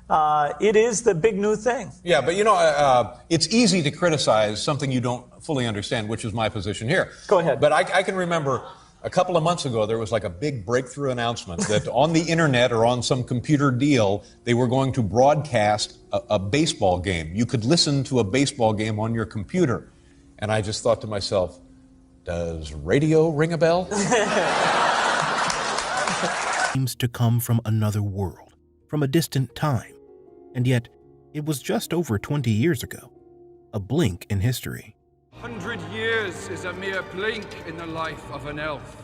It is the big new thing. Yeah, but it's easy to criticize something you don't fully understand, which is my position here. Go ahead. But I can remember a couple of months ago, there was like a big breakthrough announcement that on the internet or on some computer deal, they were going to broadcast a baseball game. You could listen to a baseball game on your computer. And I just thought to myself, does radio ring a bell? Seems to come from another world, from a distant time. And yet, it was just over 20 years ago. A blink in history. 100 years is a mere blink in the life of an elf.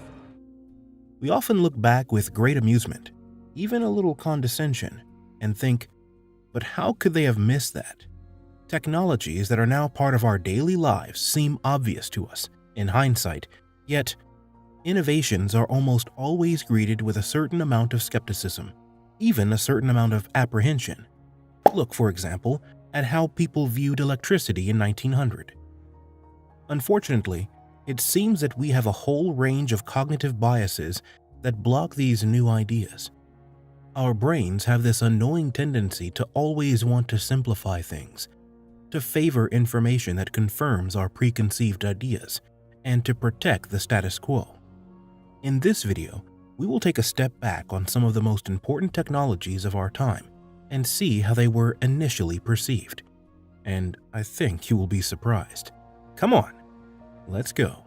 We often look back with great amusement, even a little condescension, and think, but how could they have missed that? Technologies that are now part of our daily lives seem obvious to us, in hindsight, yet innovations are almost always greeted with a certain amount of skepticism, even a certain amount of apprehension. Look, for example, at how people viewed electricity in 1900. Unfortunately, it seems that we have a whole range of cognitive biases that block these new ideas. Our brains have this annoying tendency to always want to simplify things, to favor information that confirms our preconceived ideas, and to protect the status quo. In this video, we will take a step back on some of the most important technologies of our time and see how they were initially perceived. And I think you will be surprised. Come on, let's go.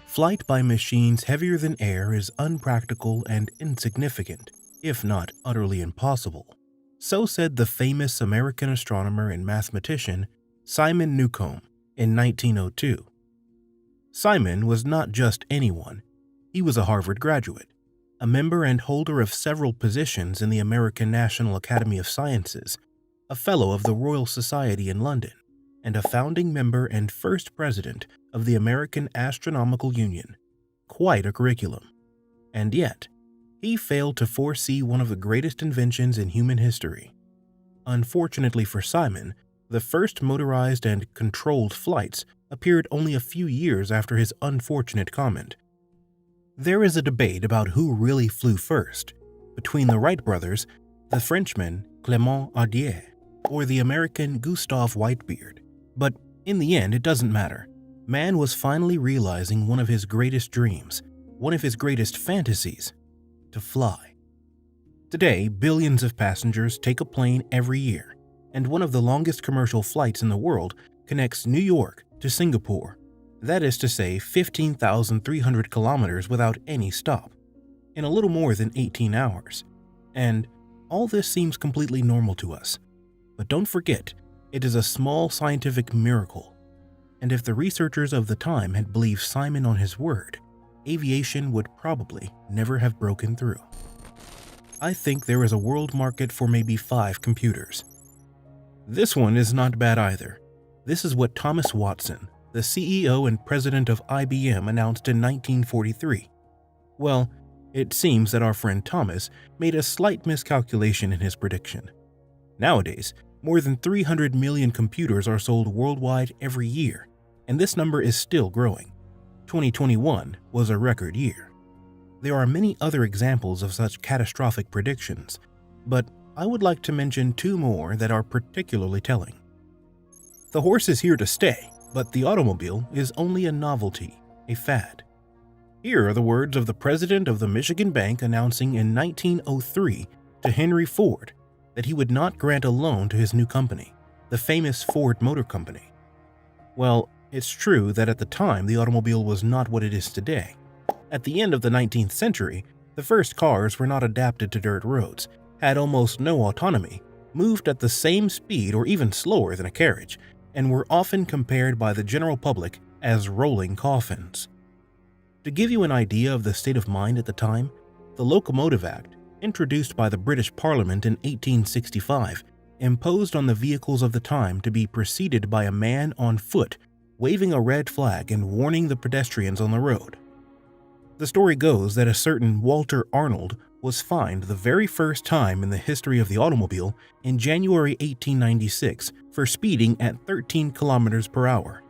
Flight by machines heavier than air is unpractical and insignificant, if not utterly impossible. So said the famous American astronomer and mathematician Simon Newcomb in 1902. Simon was not just anyone. He was a Harvard graduate, a member and holder of several positions in the American National Academy of Sciences, a fellow of the Royal Society in London, and a founding member and first president of the American Astronomical Union. Quite a curriculum. And yet, he failed to foresee one of the greatest inventions in human history. Unfortunately for Simon, the first motorized and controlled flights appeared only a few years after his unfortunate comment. There is a debate about who really flew first, between the Wright brothers, the Frenchman Clément Audouin, or the American Gustave Whitebeard. But in the end, it doesn't matter. Man was finally realizing one of his greatest dreams, one of his greatest fantasies, to fly. Today, billions of passengers take a plane every year, and one of the longest commercial flights in the world connects New York to Singapore. That is to say 15,300 kilometers without any stop, in a little more than 18 hours. And all this seems completely normal to us. But don't forget, it is a small scientific miracle. And if the researchers of the time had believed Simon on his word, aviation would probably never have broken through. I think there is a world market for maybe 5 computers. This one is not bad either. This is what Thomas Watson, the CEO and president of IBM, announced in 1943. Well, it seems that our friend Thomas made a slight miscalculation in his prediction. Nowadays, more than 300 million computers are sold worldwide every year, and this number is still growing. 2021 was a record year. There are many other examples of such catastrophic predictions, but I would like to mention 2 more that are particularly telling. The horse is here to stay, but the automobile is only a novelty, a fad. Here are the words of the president of the Michigan Bank announcing in 1903 to Henry Ford that he would not grant a loan to his new company, the famous Ford Motor Company. Well, it's true that at the time the automobile was not what it is today. At the end of the 19th century, the first cars were not adapted to dirt roads, had almost no autonomy, moved at the same speed or even slower than a carriage, and were often compared by the general public as rolling coffins. To give you an idea of the state of mind at the time, the Locomotive Act, introduced by the British Parliament in 1865, imposed on the vehicles of the time to be preceded by a man on foot waving a red flag and warning the pedestrians on the road. The story goes that a certain Walter Arnold was fined the very first time in the history of the automobile in January 1896 for speeding at 13 kilometers per hour.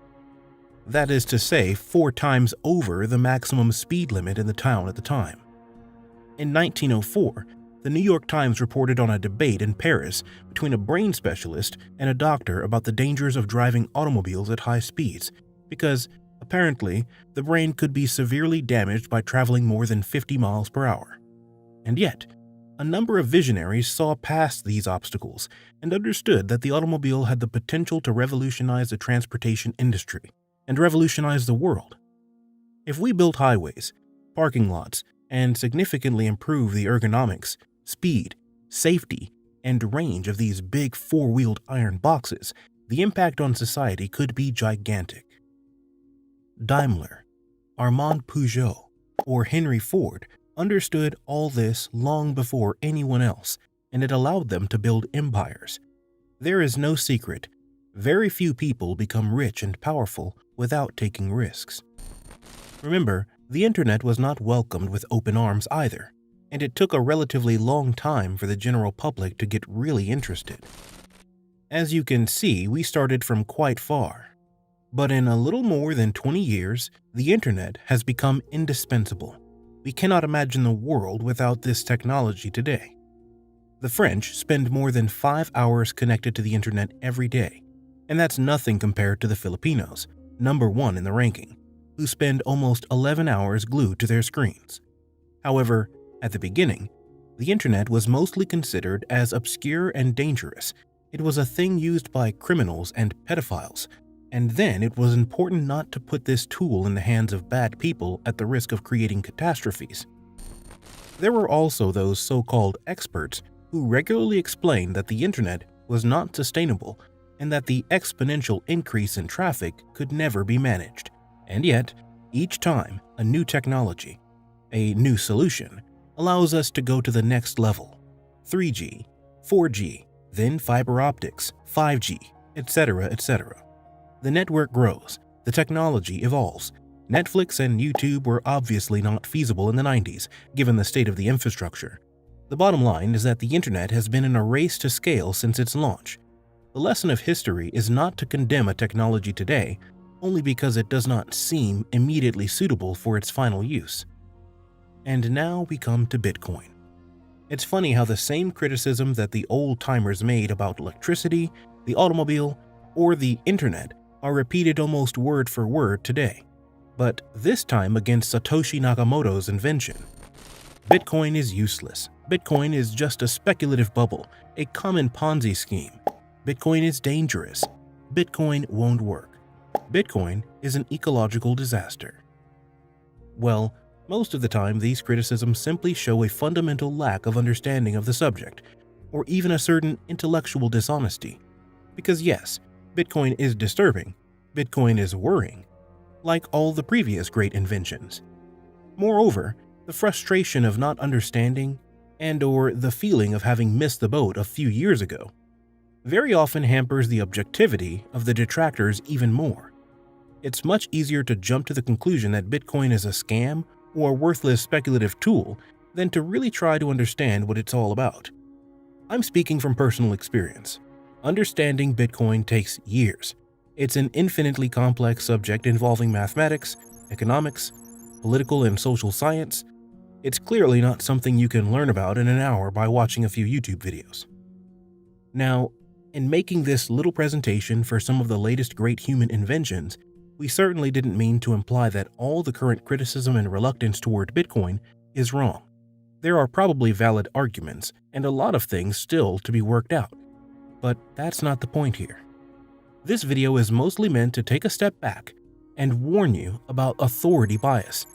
That is to say, 4 times over the maximum speed limit in the town at the time. In 1904, the New York Times reported on a debate in Paris between a brain specialist and a doctor about the dangers of driving automobiles at high speeds, because apparently the brain could be severely damaged by traveling more than 50 miles per hour. And yet, a number of visionaries saw past these obstacles and understood that the automobile had the potential to revolutionize the transportation industry and revolutionize the world. If we built highways, parking lots, and significantly improve the ergonomics, speed, safety, and range of these big 4-wheeled iron boxes, the impact on society could be gigantic. Daimler, Armand Peugeot, or Henry Ford understood all this long before anyone else, and it allowed them to build empires. There is no secret. Very few people become rich and powerful without taking risks. Remember, the internet was not welcomed with open arms either, and it took a relatively long time for the general public to get really interested. As you can see, we started from quite far. But in a little more than 20 years, the internet has become indispensable. We cannot imagine the world without this technology today. The French spend more than 5 hours connected to the internet every day, and that's nothing compared to the Filipinos, number 1 in the ranking, who spend almost 11 hours glued to their screens. However, at the beginning, the internet was mostly considered as obscure and dangerous. It was a thing used by criminals and pedophiles, and then it was important not to put this tool in the hands of bad people at the risk of creating catastrophes. There were also those so-called experts who regularly explained that the internet was not sustainable and that the exponential increase in traffic could never be managed. And yet, each time a new technology, a new solution, allows us to go to the next level. 3G, 4G, then fiber optics, 5G, etc., etc. The network grows, the technology evolves. Netflix and YouTube were obviously not feasible in the 90s, given the state of the infrastructure. The bottom line is that the internet has been in a race to scale since its launch. The lesson of history is not to condemn a technology today only because it does not seem immediately suitable for its final use. And now we come to Bitcoin. It's funny how the same criticism that the old-timers made about electricity, the automobile, or the internet are repeated almost word for word today, but this time against Satoshi Nakamoto's invention. Bitcoin is useless. Bitcoin is just a speculative bubble, a common Ponzi scheme. Bitcoin is dangerous. Bitcoin won't work. Bitcoin is an ecological disaster. Well, most of the time these criticisms simply show a fundamental lack of understanding of the subject, or even a certain intellectual dishonesty. Because yes, Bitcoin is disturbing. Bitcoin is worrying, like all the previous great inventions. Moreover, the frustration of not understanding and/or the feeling of having missed the boat a few years ago very often hampers the objectivity of the detractors even more. It's much easier to jump to the conclusion that Bitcoin is a scam or a worthless speculative tool than to really try to understand what it's all about. I'm speaking from personal experience. Understanding Bitcoin takes years. It's an infinitely complex subject involving mathematics, economics, political and social science. It's clearly not something you can learn about in an hour by watching a few YouTube videos. Now, in making this little presentation for some of the latest great human inventions, we certainly didn't mean to imply that all the current criticism and reluctance toward Bitcoin is wrong. There are probably valid arguments and a lot of things still to be worked out. But that's not the point here. This video is mostly meant to take a step back and warn you about authority bias.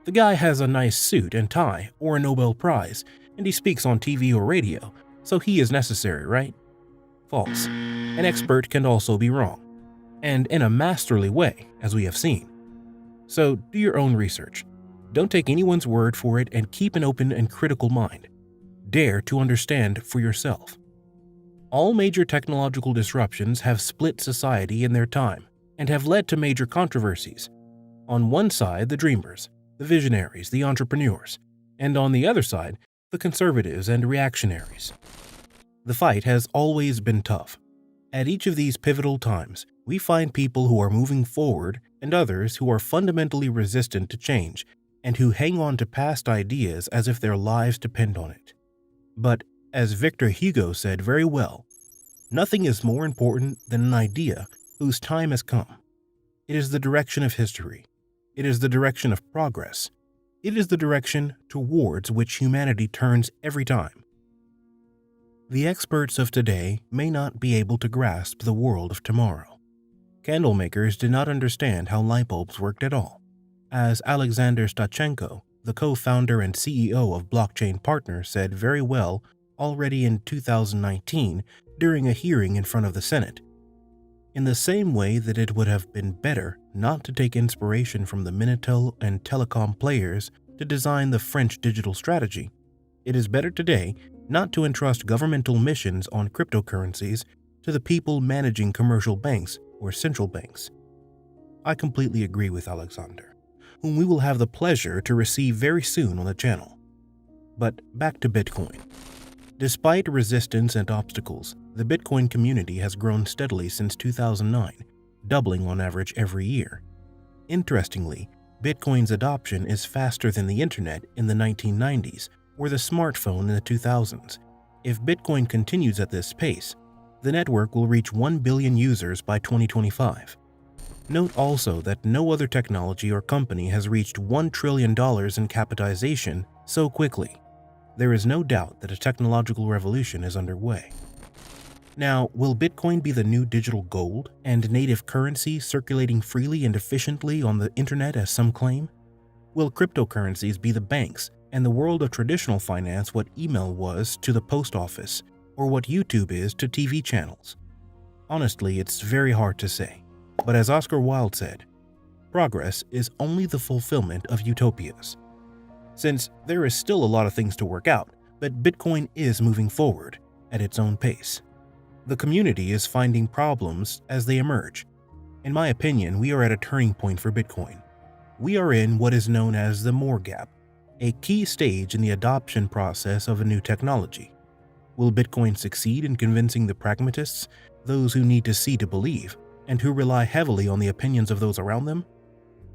The guy has a nice suit and tie or a Nobel Prize, and he speaks on TV or radio, so he is necessary, right? False. An expert can also be wrong, and in a masterly way, as we have seen. So do your own research. Don't take anyone's word for it and keep an open and critical mind. Dare to understand for yourself. All major technological disruptions have split society in their time and have led to major controversies. On one side, the dreamers, the visionaries, the entrepreneurs, and on the other side, the conservatives and reactionaries. The fight has always been tough. At each of these pivotal times, we find people who are moving forward and others who are fundamentally resistant to change and who hang on to past ideas as if their lives depend on it. But, as Victor Hugo said very well, nothing is more important than an idea whose time has come. It is the direction of history. It is the direction of progress. It is the direction towards which humanity turns every time. The experts of today may not be able to grasp the world of tomorrow. Candle makers did not understand how light bulbs worked at all. As Alexander Stachenko, the co-founder and CEO of Blockchain Partners, said very well already in 2019 during a hearing in front of the Senate. In the same way that it would have been better not to take inspiration from the Minitel and telecom players to design the French digital strategy, it is better today not to entrust governmental missions on cryptocurrencies to the people managing commercial banks or central banks. I completely agree with Alexander, whom we will have the pleasure to receive very soon on the channel. But back to Bitcoin. Despite resistance and obstacles, the Bitcoin community has grown steadily since 2009, doubling on average every year. Interestingly, Bitcoin's adoption is faster than the internet in the 1990s or the smartphone in the 2000s. If Bitcoin continues at this pace, the network will reach 1 billion users by 2025. Note also that no other technology or company has reached $1 trillion in capitalization so quickly. There is no doubt that a technological revolution is underway. Now, will Bitcoin be the new digital gold and native currency circulating freely and efficiently on the internet as some claim? Will cryptocurrencies be the banks and the world of traditional finance what email was to the post office, or what YouTube is to TV channels? Honestly, it's very hard to say. But as Oscar Wilde said, progress is only the fulfillment of utopias. Since there is still a lot of things to work out, but Bitcoin is moving forward at its own pace. The community is finding problems as they emerge. In my opinion, we are at a turning point for Bitcoin. We are in what is known as the Moore Gap, a key stage in the adoption process of a new technology. Will Bitcoin succeed in convincing the pragmatists, those who need to see to believe, and who rely heavily on the opinions of those around them?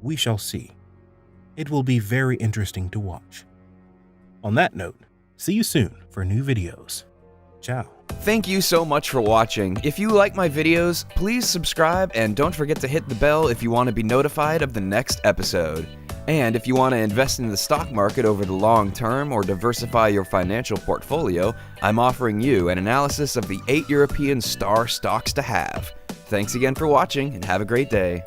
We shall see. It will be very interesting to watch. On that note, see you soon for new videos. Ciao. Thank you so much for watching. If you like my videos, please subscribe and don't forget to hit the bell if you want to be notified of the next episode. And if you want to invest in the stock market over the long term or diversify your financial portfolio, I'm offering you an analysis of the 8 European star stocks to have. Thanks again for watching and have a great day.